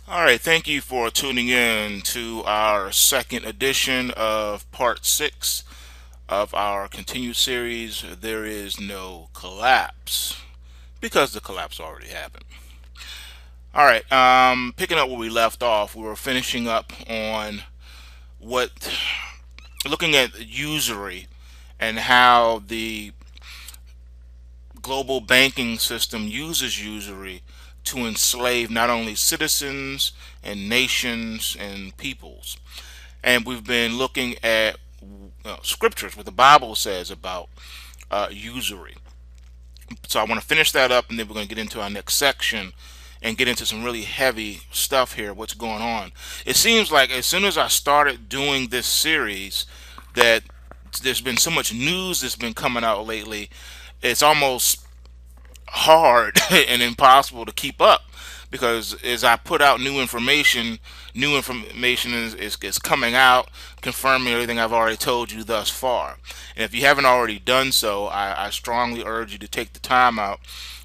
All right, thank you for tuning in to our second edition of part six of our continued series. There is no collapse because the collapse already happened. All right, picking up where we left off, we were finishing up on what, looking at usury and how the global banking system uses usury to enslave not only citizens and nations and peoples. And we've been looking at scriptures, what the Bible says about usury. So I want to finish that up, and then we're going to get into our next section and get into some really heavy stuff here. What's going on? It seems like as soon as I started doing this series, that there's been so much news that's been coming out lately. It's almost hard and impossible to keep up because as I put out new information is coming out, confirming everything I've already told you thus far. And if you haven't already done so, I strongly urge you to take the time out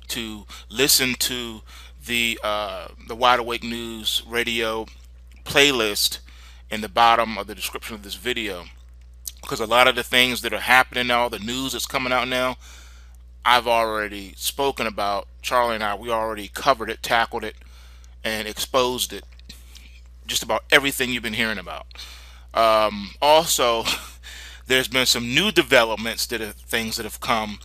to listen to the Wide Awake News radio playlist in the bottom of the description of this video, because a lot of the things that are happening now, the news that's coming out now, I've already spoken about. Charlie and I, we already covered it, tackled it, and exposed it. Just about everything you've been hearing about. Also, there's been some new developments that are things that have come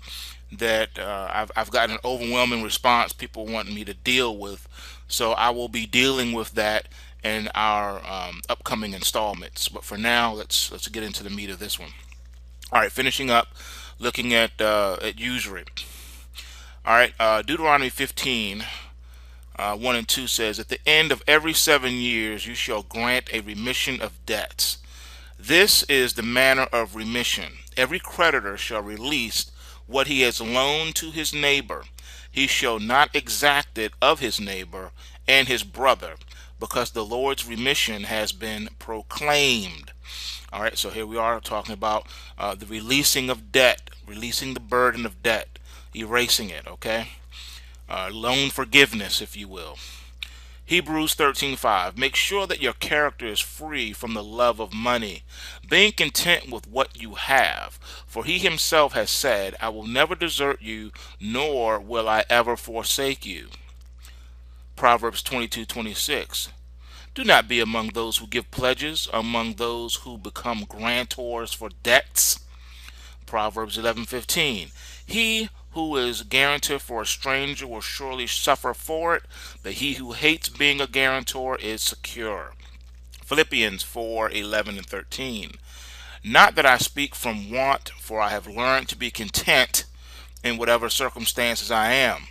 that I've gotten an overwhelming response. People wanting me to deal with, so I will be dealing with that in our upcoming installments. But for now, let's get into the meat of this one. All right, finishing up, looking at usury. All right, Deuteronomy 15, 1 and 2 says, "At the end of every 7 years you shall grant a remission of debts. This is the manner of remission. Every creditor shall release what he has loaned to his neighbor. He shall not exact it of his neighbor and his brother, because the Lord's remission has been proclaimed." All right, so here we are talking about the releasing of debt, releasing the burden of debt, erasing it, okay? Loan forgiveness, if you will. Hebrews 13:5. Make sure that your character is free from the love of money, being content with what you have. For he himself has said, I will never desert you, nor will I ever forsake you. Proverbs 22:26. Do not be among those who give pledges, among those who become grantors for debts. Proverbs 11:15. He who is guarantor for a stranger will surely suffer for it, but he who hates being a guarantor is secure. Philippians 4:11 and 13. Not that I speak from want, for I have learned to be content in whatever circumstances I am.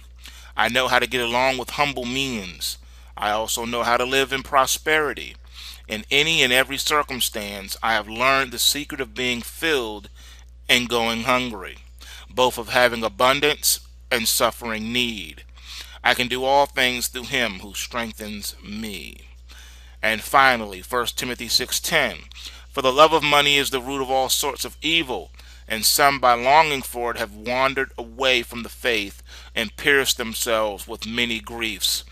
I know how to get along with humble means. I also know how to live in prosperity. In any and every circumstance, I have learned the secret of being filled and going hungry, both of having abundance and suffering need. I can do all things through him who strengthens me. And finally, 1 Timothy 6:10. For the love of money is the root of all sorts of evil, and some by longing for it have wandered away from the faith and pierced themselves with many griefs.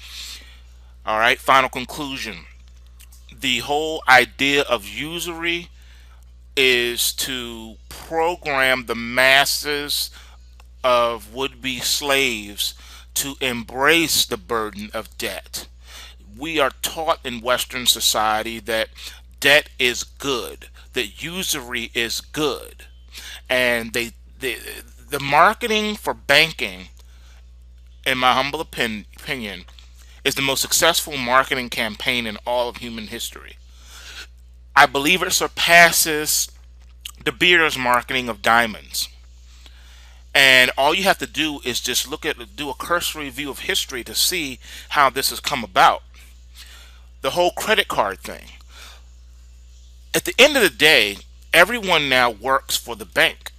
All right, final conclusion. The whole idea of usury is to program the masses of would-be slaves to embrace the burden of debt. We are taught in Western society that debt is good, that usury is good, and the marketing for banking, in my humble opinion, is the most successful marketing campaign in all of human history. I believe it surpasses De Beers marketing of diamonds. And all you have to do is just do a cursory view of history to see how this has come about. The whole credit card thing. At the end of the day, everyone now works for the bank.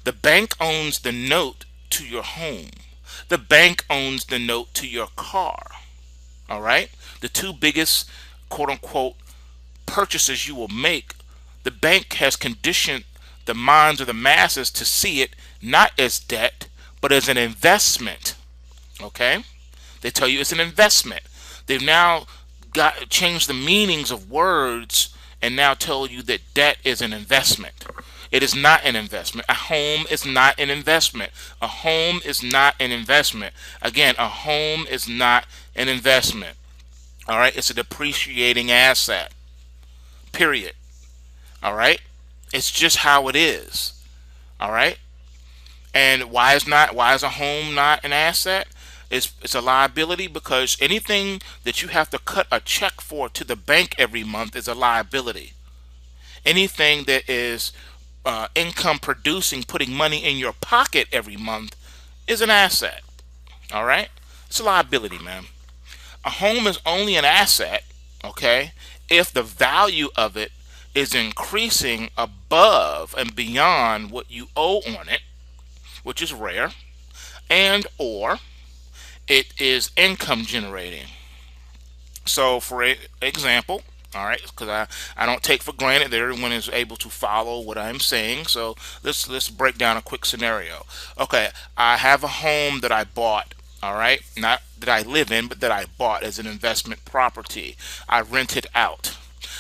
The bank owns the note to your home. The bank owns the note to your car. All right? The two biggest quote unquote purchases you will make, the bank has conditioned the minds of the masses to see it not as debt, but as an investment. Okay? They tell you it's an investment. They've now got changed the meanings of words and now told you that debt is an investment. It is not an investment. A home is not an investment. A home is not an investment. Again, a home is not an investment. All right, it's a depreciating asset. Period. All right, it's just how it is. All right, and why is a home not an asset? It's a liability because anything that you have to cut a check for to the bank every month is a liability. Anything that is income producing, putting money in your pocket every month, is an asset. All right, it's a liability, man. A home is only an asset, okay, if the value of it is increasing above and beyond what you owe on it, which is rare, and or it is income generating. So, for example, all right, because I don't take for granted that everyone is able to follow what I'm saying. So let's break down a quick scenario. Okay, I have a home that I bought. All right, not that I live in, but that I bought as an investment property. I rent it out.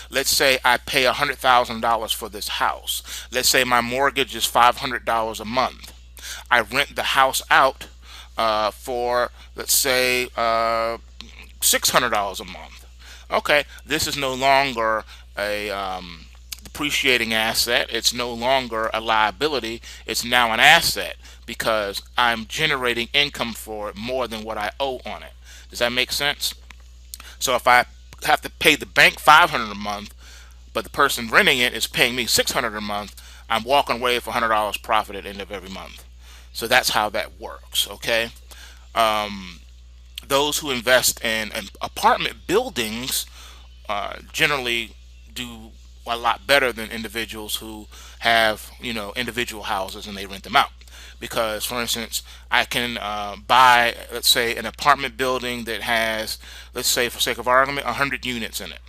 Let's say I pay $100,000 for this house. Let's say my mortgage is $500 a month. I rent the house out for, let's say, $600 a month. Okay, this is no longer a depreciating asset. It's no longer a liability. It's now an asset because I'm generating income for it more than what I owe on it. Does that make sense? So if I have to pay the bank $500 a month, but the person renting it is paying me $600 a month, I'm walking away with $100 profit at the end of every month. So that's how that works. Okay. Those who invest in apartment buildings generally do a lot better than individuals who have, individual houses and they rent them out. Because, for instance, I can buy, let's say, an apartment building that has, let's say, for sake of argument, 100 units in it.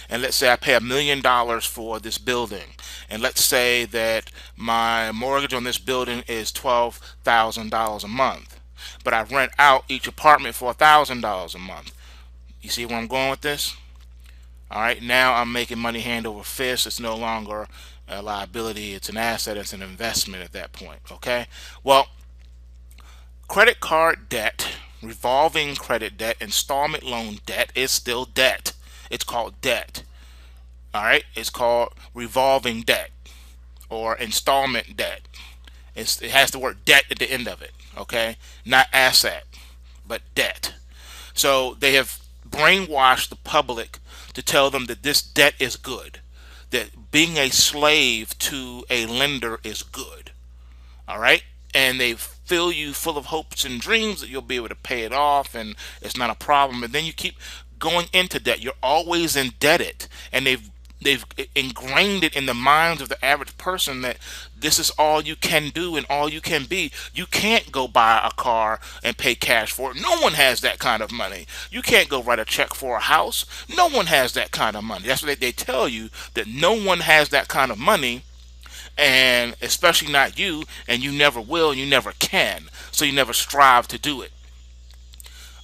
And let's say I pay $1 million for this building. And let's say that my mortgage on this building is $12,000 a month. But I rent out each apartment for $1,000 a month. You see where I'm going with this? All right, now I'm making money hand over fist. It's no longer a liability. It's an asset. It's an investment at that point. Okay. Well, credit card debt, revolving credit debt, installment loan debt is still debt. It's called debt. All right. It's called revolving debt or installment debt. It has the word debt at the end of it. Okay. Not asset, but debt. So they have brainwashed the public to tell them that this debt is good, that being a slave to a lender is good. All right. And they fill you full of hopes and dreams that you'll be able to pay it off and it's not a problem. And then you keep going into debt. You're always indebted. And they've ingrained it in the minds of the average person that this is all you can do and all you can be. You can't go buy a car and pay cash for it. No one has that kind of money. You can't go write a check for a house. No one has that kind of money. That's what they tell you, that no one has that kind of money, and especially not you, and you never will, and you never can. So you never strive to do it.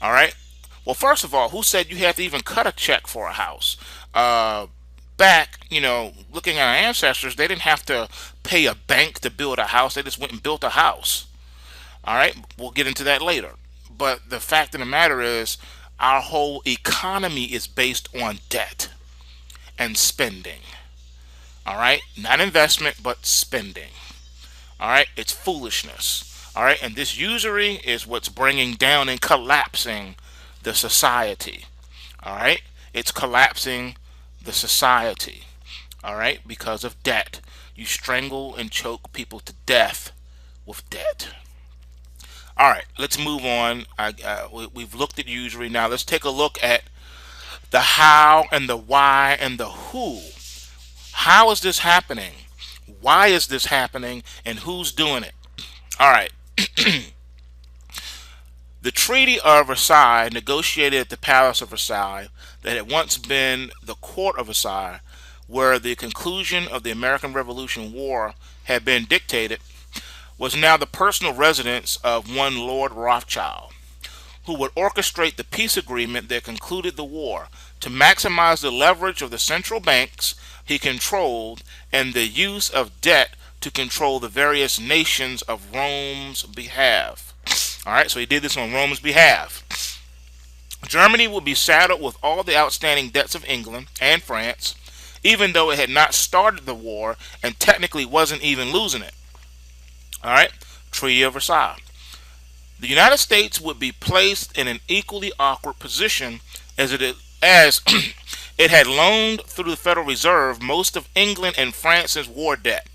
All right? Well, first of all, who said you have to even cut a check for a house? Back, looking at our ancestors, they didn't have to pay a bank to build a house. They just went and built a house. All right, we'll get into that later. But the fact of the matter is, our whole economy is based on debt and spending. All right, not investment, but spending. All right, it's foolishness. All right, and this usury is what's bringing down and collapsing the society. All right, it's collapsing the society. All right, because of debt. You strangle and choke people to death with debt. All right, let's move on. We've looked at usury. Now let's take a look at the how and the why and the who. How is this happening? Why is this happening? And who's doing it? All right. The Treaty of Versailles, negotiated at the Palace of Versailles, that had once been the Court of Versailles, where the conclusion of the American Revolution War had been dictated, was now the personal residence of one Lord Rothschild, who would orchestrate the peace agreement that concluded the war to maximize the leverage of the central banks he controlled and the use of debt to control the various nations of Rome's behalf. All right, so he did this on Rome's behalf. Germany would be saddled with all the outstanding debts of England and France, even though it had not started the war and technically wasn't even losing it. All right, Treaty of Versailles. The United States would be placed in an equally awkward position as it had loaned through the Federal Reserve most of England and France's war debt.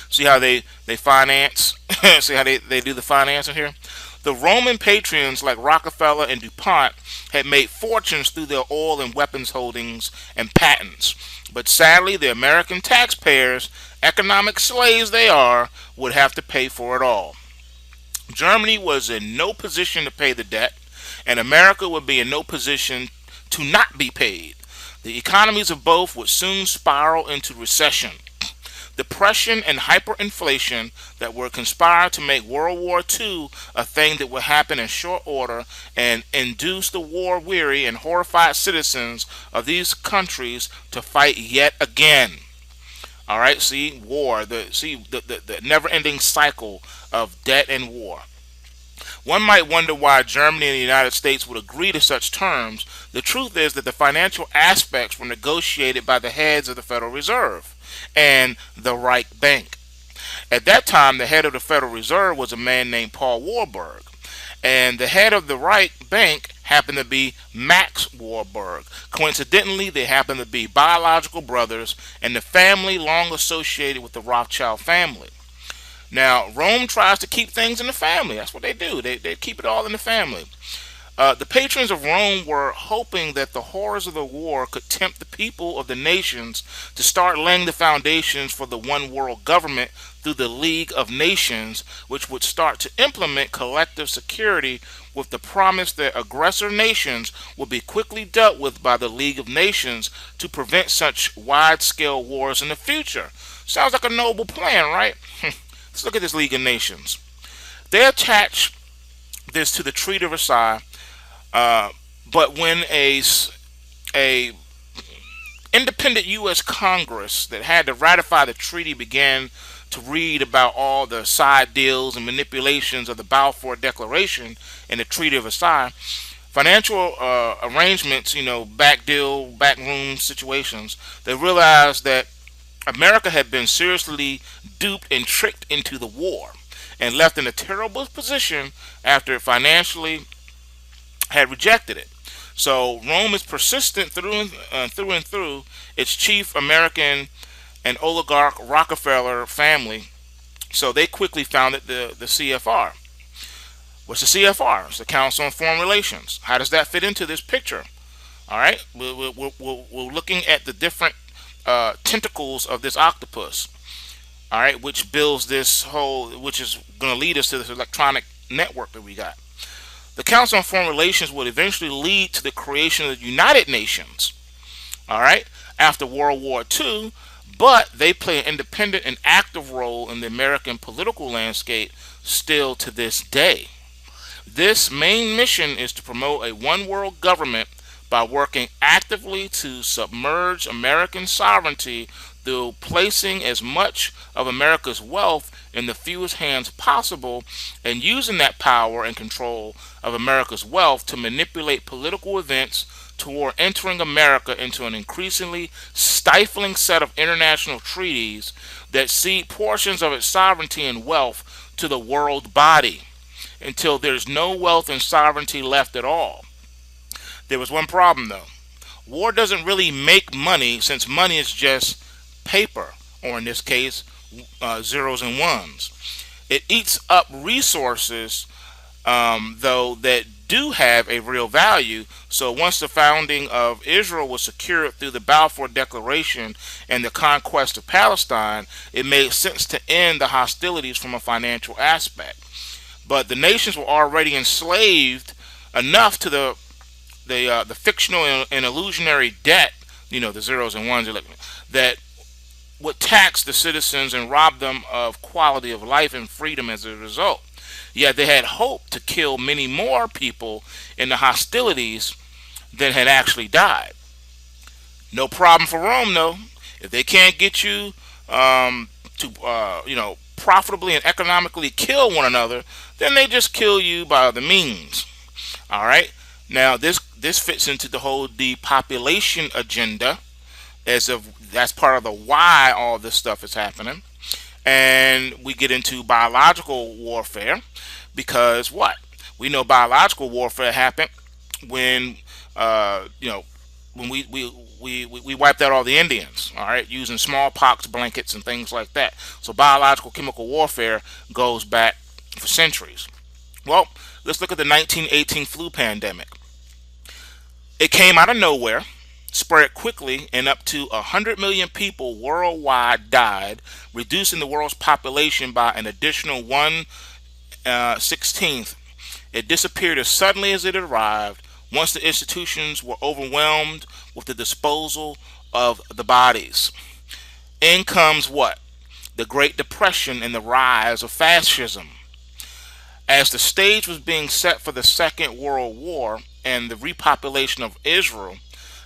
See how they finance? See how they do the financing here? The Roman patrons like Rockefeller and DuPont had made fortunes through their oil and weapons holdings and patents. But sadly, the American taxpayers, economic slaves they are, would have to pay for it all. Germany was in no position to pay the debt, and America would be in no position to not be paid. The economies of both would soon spiral into recession. Depression and hyperinflation that were conspired to make World War II a thing that would happen in short order and induce the war-weary and horrified citizens of these countries to fight yet again. All right, see, war, the never-ending cycle of debt and war. One might wonder why Germany and the United States would agree to such terms. The truth is that the financial aspects were negotiated by the heads of the Federal Reserve and the Reich Bank. At that time, the head of the Federal Reserve was a man named Paul Warburg, and the head of the Reich Bank happened to be Max Warburg. Coincidentally, they happened to be biological brothers and the family long associated with the Rothschild family. Now, Rome tries to keep things in the family. That's what they do. They keep it all in the family. The patrons of Rome were hoping that the horrors of the war could tempt the people of the nations to start laying the foundations for the one world government through the League of Nations, which would start to implement collective security with the promise that aggressor nations would be quickly dealt with by the League of Nations to prevent such wide-scale wars in the future. Sounds like a noble plan, right? Let's look at this League of Nations. They attach this to the Treaty of Versailles. But when a independent U.S. Congress that had to ratify the treaty began to read about all the side deals and manipulations of the Balfour Declaration and the Treaty of Versailles, financial arrangements, backroom situations, they realized that America had been seriously duped and tricked into the war and left in a terrible position after it financially had rejected it. So Rome is persistent through and through. Its chief American and oligarch Rockefeller family. So they quickly founded the CFR. What's the CFR? It's the Council on Foreign Relations. How does that fit into this picture? All right, we're looking at the different tentacles of this octopus. All right, which which is going to lead us to this electronic network that we got. The Council on Foreign Relations would eventually lead to the creation of the United Nations, all right, after World War II, but they play an independent and active role in the American political landscape still to this day. This main mission is to promote a one-world government by working actively to submerge American sovereignty through placing as much of America's wealth in the fewest hands possible and using that power and control of America's wealth to manipulate political events toward entering America into an increasingly stifling set of international treaties that cede portions of its sovereignty and wealth to the world body until there's no wealth and sovereignty left at all. There was one problem though. War doesn't really make money, since money is just paper, or in this case, zeros and ones. It eats up resources, though, that do have a real value. So once the founding of Israel was secured through the Balfour Declaration and the conquest of Palestine, it made sense to end the hostilities from a financial aspect. But the nations were already enslaved enough to the fictional and illusionary debt, the zeros and ones, that would tax the citizens and rob them of quality of life and freedom as a result. Yet they had hoped to kill many more people in the hostilities than had actually died. No problem for Rome, though. If they can't get you to, profitably and economically kill one another, then they just kill you by other means. All right. Now this fits into the whole depopulation agenda, as of that's part of the why all this stuff is happening. And we get into biological warfare because what we know biological warfare happened when uh, you know when we wiped out all the Indians, all right, using smallpox blankets and things like that. So biological chemical warfare goes back for centuries. Well, let's look at the 1918 flu pandemic. It came out of nowhere, spread quickly, and up to 100 million people worldwide died, reducing the world's population by an additional 1/16th. It disappeared as suddenly as it arrived, once the institutions were overwhelmed with the disposal of the bodies. In comes what? The Great Depression and the rise of fascism. As the stage was being set for the Second World War and the repopulation of Israel,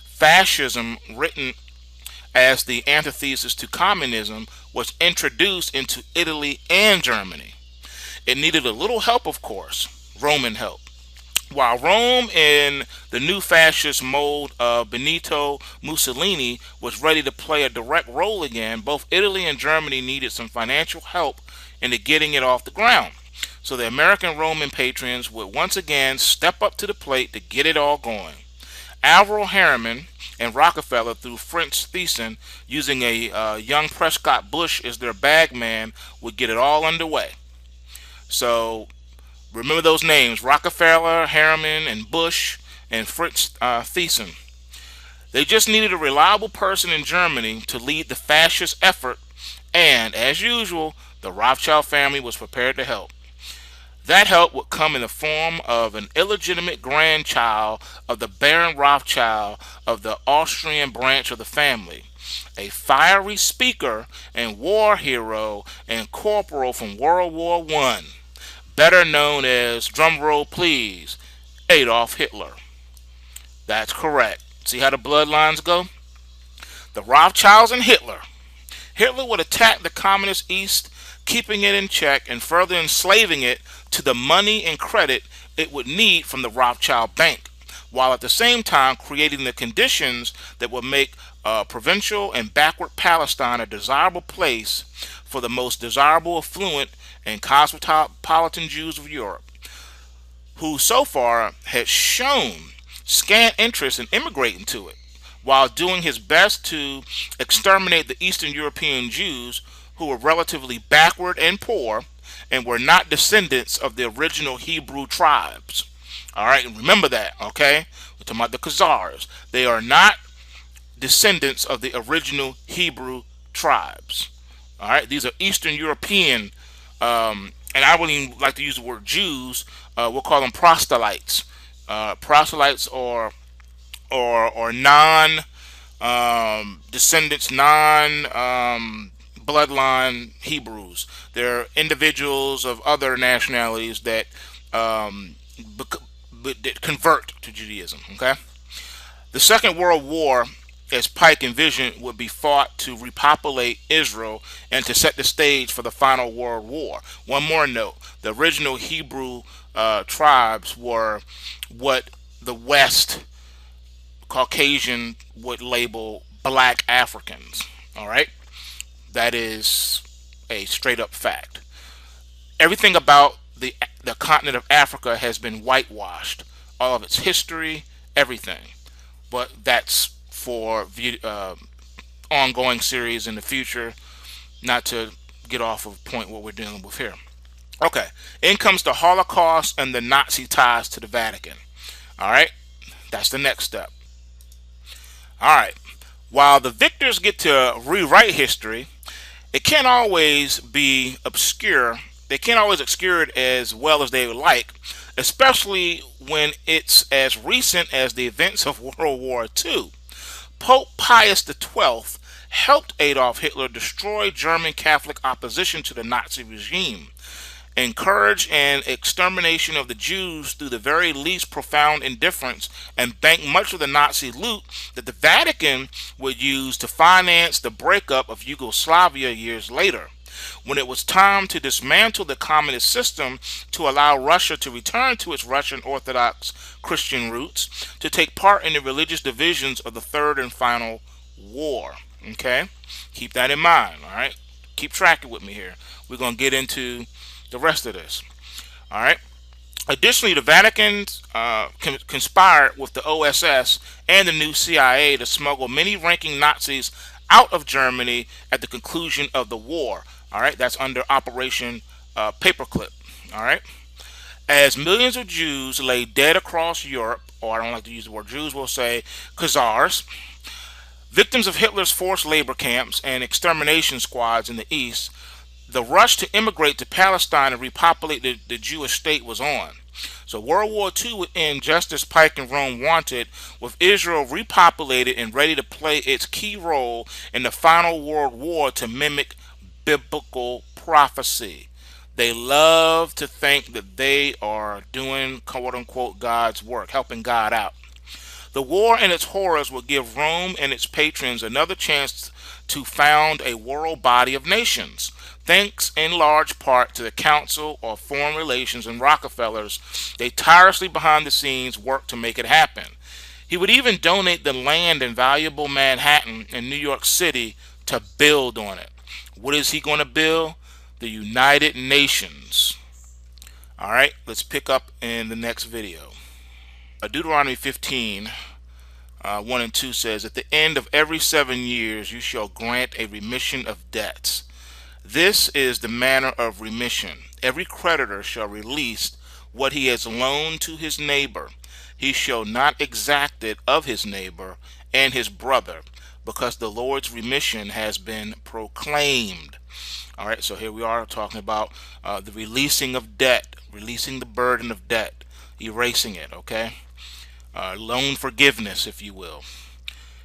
fascism, written as the antithesis to communism, was introduced into Italy and Germany. It needed a little help, of course, Roman help. While Rome, in the new fascist mold of Benito Mussolini, was ready to play a direct role again, both Italy and Germany needed some financial help into getting it off the ground. So the American Roman patrons would once again step up to the plate to get it all going. Alvaro Harriman and Rockefeller, through Fritz Thyssen, using a young Prescott Bush as their bagman, would get it all underway. So remember those names: Rockefeller, Harriman, and Bush, and Fritz Thyssen. They just needed a reliable person in Germany to lead the fascist effort, and as usual, the Rothschild family was prepared to help. That help would come in the form of an illegitimate grandchild of the Baron Rothschild of the Austrian branch of the family, a fiery speaker and war hero and corporal from World War One, better known as, drumroll please, Adolf Hitler. That's correct. See how the bloodlines go? The Rothschilds and Hitler. Hitler would attack the communist East, keeping it in check and further enslaving it to the money and credit it would need from the Rothschild Bank, while at the same time creating the conditions that would make provincial and backward Palestine a desirable place for the most desirable, affluent, and cosmopolitan Jews of Europe, who so far had shown scant interest in immigrating to it, while doing his best to exterminate the Eastern European Jews, who were relatively backward and poor and were not descendants of the original Hebrew tribes. All right, remember that, okay? We're talking about the Khazars. They are not descendants of the original Hebrew tribes. All right, these are Eastern European, and I wouldn't even like to use the word Jews. We'll call them proselytes. Proselytes or non descendants, non bloodline Hebrews. They're individuals of other nationalities that that convert to Judaism. Okay, the Second World War, as Pike envisioned, would be fought to repopulate Israel and to set the stage for the final World War. One more note: the original Hebrew tribes were what the West Caucasian would label black Africans. All right, that is a straight up fact. Everything about the continent of Africa has been whitewashed. All of its history, everything. But that's for ongoing series in the future. Not to get off of point what we're dealing with here. Okay, in comes the Holocaust and the Nazi ties to the Vatican. All right, that's the next step. All right, while the victors get to rewrite history, it can't always be obscure. They can't always obscure it as well as they would like, especially when it's as recent as the events of World War II. Pope Pius XII helped Adolf Hitler destroy German Catholic opposition to the Nazi regime. encourage an extermination of the Jews through the very least profound indifference, and bank much of the Nazi loot that the Vatican would use to finance the breakup of Yugoslavia years later. When it was time to dismantle the communist system to allow Russia to return to its Russian Orthodox Christian roots, to take part in the religious divisions of the third and final war. Okay? Keep that in mind, all right? Keep tracking with me here. We're going to get into the rest of this. All right? Additionally, the Vatican conspired with the OSS and the new CIA to smuggle many ranking Nazis out of Germany at the conclusion of the war. All right, that's under Operation Paperclip. All right, as millions of Jews lay dead across Europe, or I don't like to use the word Jews, we'll say Khazars, victims of Hitler's forced labor camps and extermination squads in the East, the rush to immigrate to Palestine and repopulate the Jewish state was on. So World War II would end just as Pike and Rome wanted, with Israel repopulated and ready to play its key role in the final world war to mimic biblical prophecy. They love to think that they are doing quote unquote God's work, helping God out. The war and its horrors will give Rome and its patrons another chance to found a world body of nations, thanks in large part to the Council of Foreign Relations and Rockefellers. They tirelessly behind the scenes work to make it happen. He would even donate the land in valuable Manhattan and New York City to build on it. What is he going to build? The United Nations. All right, let's pick up in the next video. Deuteronomy 15, 1 and 2 says, at the end of every 7 years you shall grant a remission of debts. This is the manner of remission. Every creditor shall release what he has loaned to his neighbor. He shall not exact it of his neighbor and his brother, because the Lord's remission has been proclaimed. All right, so here we are talking about the releasing of debt, releasing the burden of debt, erasing it, okay? Loan forgiveness, if you will.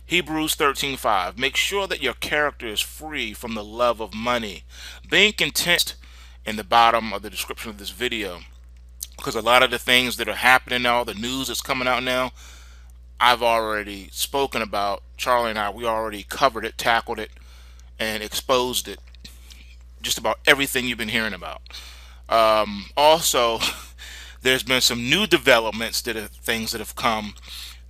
Hebrews 13:5. Make sure that your character is free from the love of money. Being content in the bottom of the description of this video, because a lot of the things that are happening now, the news that's coming out now, I've already spoken about. Charlie and I, we already covered it, tackled it, and exposed it. Just about everything you've been hearing about. Also, there's been some new developments that are things that have come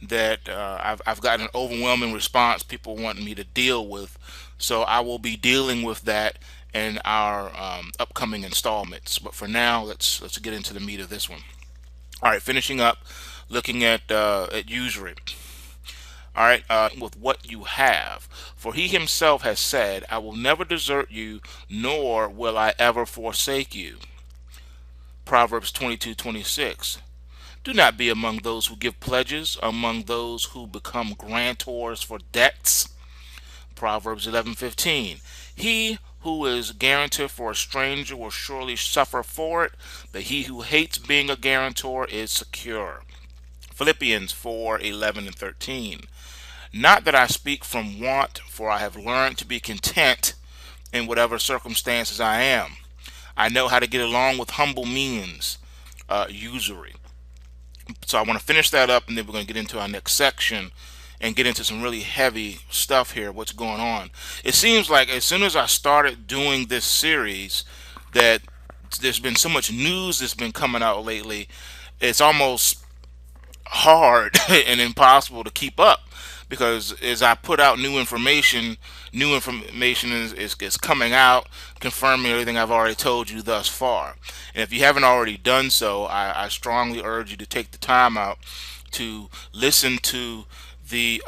that I've gotten an overwhelming response, people wanting me to deal with. So I will be dealing with that in our upcoming installments. But for now, let's get into the meat of this one. All right, finishing up, looking at usury. All right, with what you have. For he himself has said, I will never desert you, nor will I ever forsake you. Proverbs 22:26. Do not be among those who give pledges, among those who become grantors for debts. Proverbs 11:15. He who is guarantor for a stranger will surely suffer for it, but he who hates being a guarantor is secure. Philippians 4:11 and 13. Not that I speak from want, for I have learned to be content in whatever circumstances I am. I know how to get along with humble means, usury. So I want to finish that up, and then we're going to get into our next section and get into some really heavy stuff here, what's going on. It seems like as soon as I started doing this series that there's been so much news that's been coming out lately, it's almost hard and impossible to keep up, because as I put out new information is coming out, confirming everything I've already told you thus far. And if you haven't already done so, I strongly urge you to take the time out to listen to the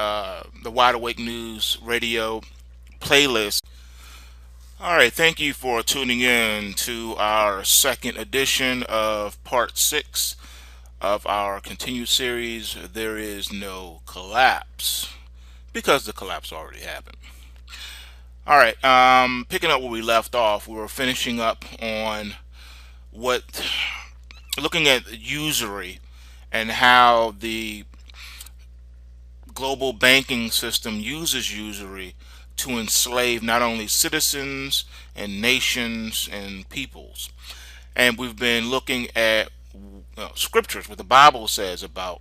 Wide Awake News radio playlist. All right, thank you for tuning in to our second edition of part 6 of our continued series, There Is No Collapse, because the collapse already happened. All right, picking up where we left off, we were finishing up on looking at usury and how the global banking system uses usury to enslave not only citizens and nations and peoples. And we've been looking at scriptures, what the Bible says about